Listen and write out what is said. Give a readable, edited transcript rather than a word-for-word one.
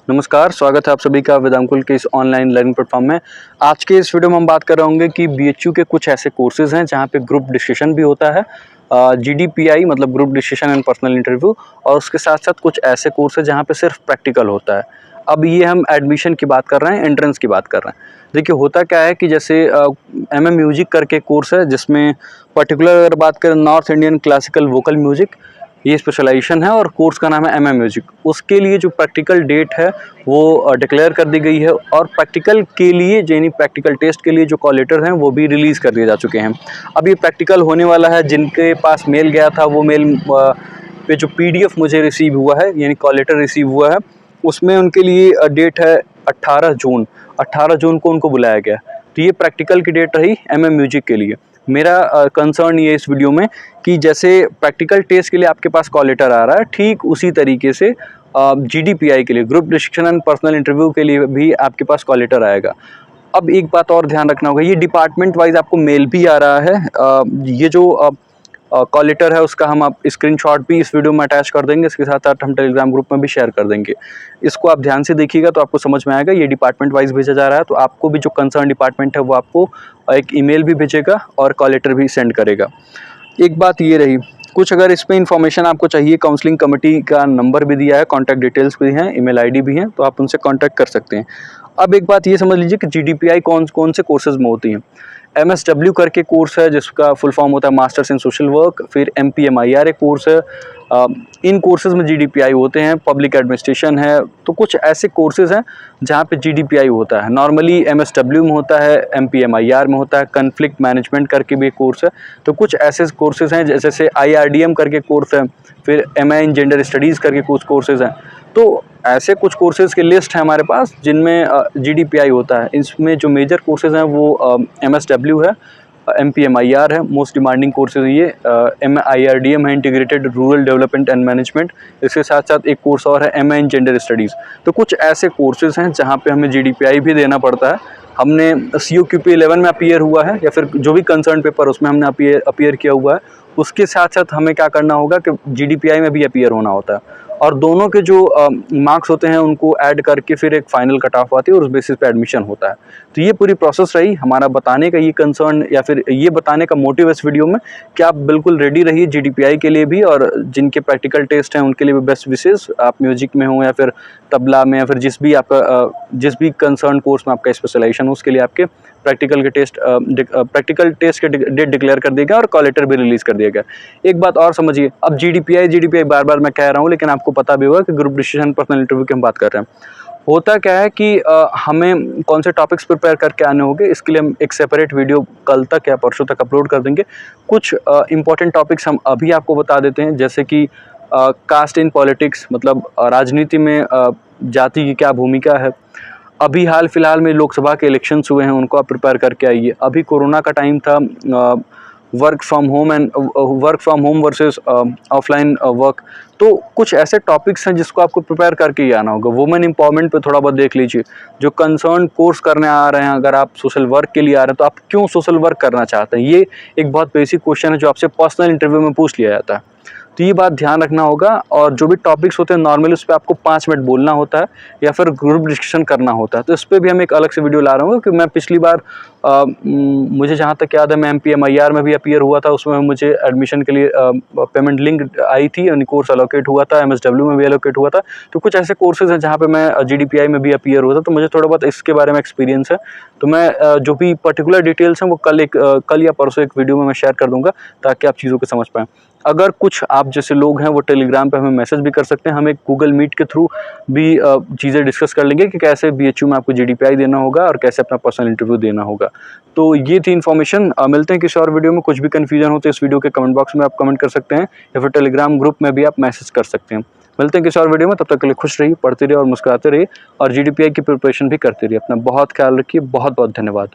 नमस्कार, स्वागत है आप सभी का वेदांकुल के इस ऑनलाइन लर्निंग प्लेटफॉर्म में। आज के इस वीडियो में हम बात कर रहे होंगे कि बीएचयू के कुछ ऐसे कोर्सेज़ हैं जहाँ पे ग्रुप डिस्कशन भी होता है, जीडीपीआई मतलब group discussion and personal interview, और उसके साथ-साथ कुछ ऐसे कोर्स हैं जहाँ पे सिर्फ प्रैक्टिकल होता है। अब ये हम एडमिशन की बात कर रहे हैं, एंट्रेंस की बात कर रहे हैं। देखिए होता क्या है कि जैसे एमए म्यूजिक करके कोर्स है जिसमें पर्टिकुलर अगर बात करें north Indian classical vocal music, ये स्पेशलाइजेशन है और कोर्स का नाम है एमए म्यूजिक। उसके लिए जो प्रैक्टिकल डेट है वो डिक्लेयर कर दी गई है और प्रैक्टिकल के लिए यानी प्रैक्टिकल टेस्ट के लिए जो कॉल लेटर हैं वो भी रिलीज़ कर दिए जा चुके हैं। अब ये प्रैक्टिकल होने वाला है, जिनके पास मेल गया था वो मेल पे जो पीडीएफ मुझे रिसीव हुआ है यानी कॉल लेटर रिसीव हुआ है, उसमें उनके लिए डेट है 18 जून। 18 जून को उनको बुलाया गया। तो ये प्रैक्टिकल की डेट रही एमए म्यूजिक के लिए। मेरा कंसर्न ये इस वीडियो में कि जैसे प्रैक्टिकल टेस्ट के लिए आपके पास कॉल लेटर आ रहा है, ठीक उसी तरीके से जीडीपीआई के लिए group discussion and personal interview के लिए भी आपके पास कॉल लेटर आएगा। अब एक बात और ध्यान रखना होगा, ये डिपार्टमेंट वाइज आपको मेल भी आ रहा है। ये जो कॉल लेटर है उसका हम आप स्क्रीनशॉट भी इस वीडियो में अटैच कर देंगे, इसके साथ साथ हम टेलीग्राम ग्रुप में भी शेयर कर देंगे। इसको आप ध्यान से देखिएगा तो आपको समझ में आएगा, ये डिपार्टमेंट वाइज भेजा जा रहा है। तो आपको भी जो कंसर्न डिपार्टमेंट है वो आपको एक ईमेल भी भेजेगा और कॉल लेटर भी सेंड करेगा। एक बात ये रही, कुछ अगर इस पर इन्फॉर्मेशन आपको चाहिए, काउंसलिंग कमेटी का नंबर भी दिया है, कॉन्टैक्ट डिटेल्स भी हैं, ईमेल आईडी भी हैं, तो आप उनसे कॉन्टैक्ट कर सकते हैं। अब एक बात ये समझ लीजिए कि जीडीपीआई कौन से कोर्सेज में होती हैं। एमएसडब्ल्यू करके कोर्स है जिसका फुल फॉर्म होता है मास्टर्स इन सोशल वर्क, फिर एमपीएमआईआर एक कोर्स है। इन कोर्सेज में जीडीपीआई होते हैं। पब्लिक एडमिनिस्ट्रेशन है, तो कुछ ऐसे कोर्सेज हैं जहाँ पे जीडीपीआई होता है। नॉर्मली एमएसडब्ल्यू में होता है, एमपीएमआईआर में होता है, कन्फ्लिक्ट मैनेजमेंट करके भी एक कोर्स है। तो कुछ ऐसे कोर्सेज हैं जैसे आईआरडीएम करके कोर्स है, फिर एमए इन जेंडर स्टडीज़ करके कुछ कोर्सेज हैं। तो ऐसे कुछ कोर्सेज की लिस्ट है हमारे पास जिनमें जीडीपीआई होता है। इसमें जो मेजर कोर्सेज हैं वो एमएसडब्ल्यू है, एमपीएमआईआर है, मोस्ट डिमांडिंग कोर्सेज ये, एमआईआरडीएम है, integrated rural development and management. इसके साथ साथ एक कोर्स और है एमए इन जेंडर स्टडीज़। तो कुछ ऐसे कोर्सेज हैं जहाँ पे हमें जीडीपीआई भी देना पड़ता है। हमने CUQP 11 में अपीयर हुआ है या फिर जो भी कंसर्न पेपर उसमें हमने अपीयर किया हुआ है, उसके साथ साथ हमें क्या करना होगा कि जीडीपीआई में भी अपीयर होना होता है और दोनों के जो मार्क्स होते हैं उनको ऐड करके फिर एक फाइनल कट ऑफ आती है और उस बेसिस पे एडमिशन होता है। तो ये पूरी प्रोसेस रही हमारा बताने का, ये कंसर्न या फिर ये बताने का मोटिव इस वीडियो में कि आप बिल्कुल रेडी रहिए जीडीपीआई के लिए भी, और जिनके प्रैक्टिकल टेस्ट हैं उनके लिए भी बेस्ट विशेष। आप म्यूजिक में हो या फिर तबला में या फिर जिस भी कंसर्न कोर्स में आपका स्पेशलाइजेशन हो, उसके लिए आपके प्रैक्टिकल टेस्ट के डेट डिक्लेयर कर दिया गया और कॉल लेटर भी रिलीज कर दिया गया। एक बात और समझिए, अब जीडीपीआई बार बार मैं कह रहा हूँ, लेकिन आपको पता भी होगा कि ग्रुप डिस्कशन पर्सनल इंटरव्यू की हम बात कर रहे हैं। होता क्या है कि हमें कौन से टॉपिक्स प्रिपेयर करके आने होंगे, इसके लिए हम एक सेपरेट वीडियो कल तक या परसों तक अपलोड कर देंगे। कुछ इंपॉर्टेंट टॉपिक्स हम अभी आपको बता देते हैं, जैसे कि कास्ट इन पॉलिटिक्स, मतलब राजनीति में जाति की क्या भूमिका है। अभी हाल फिलहाल में लोकसभा के इलेक्शंस हुए हैं, उनको आप प्रिपेयर करके आइए। अभी कोरोना का टाइम था, work from home versus offline work. तो कुछ ऐसे टॉपिक्स हैं जिसको आपको प्रिपेयर करके ही आना होगा। वुमेन एम्पावरमेंट पे थोड़ा बहुत देख लीजिए। जो कंसर्न कोर्स करने आ रहे हैं, अगर आप सोशल वर्क के लिए आ रहे हैं तो आप क्यों सोशल वर्क करना चाहते हैं, ये एक बहुत बेसिक क्वेश्चन है जो आपसे पर्सनल इंटरव्यू में पूछ लिया जाता है। तो ये बात ध्यान रखना होगा। और जो भी टॉपिक्स होते हैं नॉर्मली उस पर आपको 5 मिनट बोलना होता है या फिर ग्रुप डिस्कशन करना होता है। तो इस पर भी हम एक अलग से वीडियो ला रहा हूँ कि मैं पिछली बार मुझे जहाँ तक याद है मैं एमपीएमआईआर में भी अपीयर हुआ था, उसमें मुझे एडमिशन के लिए पेमेंट लिंक आई थी, यानी कोर्स अलोकेट हुआ था, एमएसडब्ल्यू में भी अलोकेट हुआ था। तो कुछ ऐसे कोर्सेज हैं जहाँ पे मैं जीडीपीआई में भी अपीयर हुआ था, तो मुझे थोड़ा बहुत इसके बारे में एक्सपीरियंस है। तो मैं जो भी पर्टिकुलर डिटेल्स हैं वो कल या परसों एक वीडियो में मैं शेयर कर दूंगा ताकि आप चीज़ों को समझ पाएँ। अगर कुछ आप जैसे लोग हैं वो टेलीग्राम पे हमें मैसेज भी कर सकते हैं, हम एक गूगल मीट के थ्रू भी चीज़ें डिस्कस कर लेंगे कि कैसे बीएचयू में आपको जीडीपीआई देना होगा और कैसे अपना पर्सनल इंटरव्यू देना होगा। तो ये थी इन्फॉर्मेशन। मिलते हैं किसी और वीडियो में। कुछ भी कन्फ्यूजन हो तो इस वीडियो के कमेंट बॉक्स में आप कमेंट कर सकते हैं या फिर टेलीग्राम ग्रुप में भी आप मैसेज कर सकते हैं। मिलते हैं किसी और वीडियो में, तब तक के लिए खुश रहिए, पढ़ते रहिए और मुस्कुराते रहिए और जीडीपीआई की प्रिपरेशन भी करते रहिए। अपना बहुत ख्याल रखिए। बहुत बहुत धन्यवाद।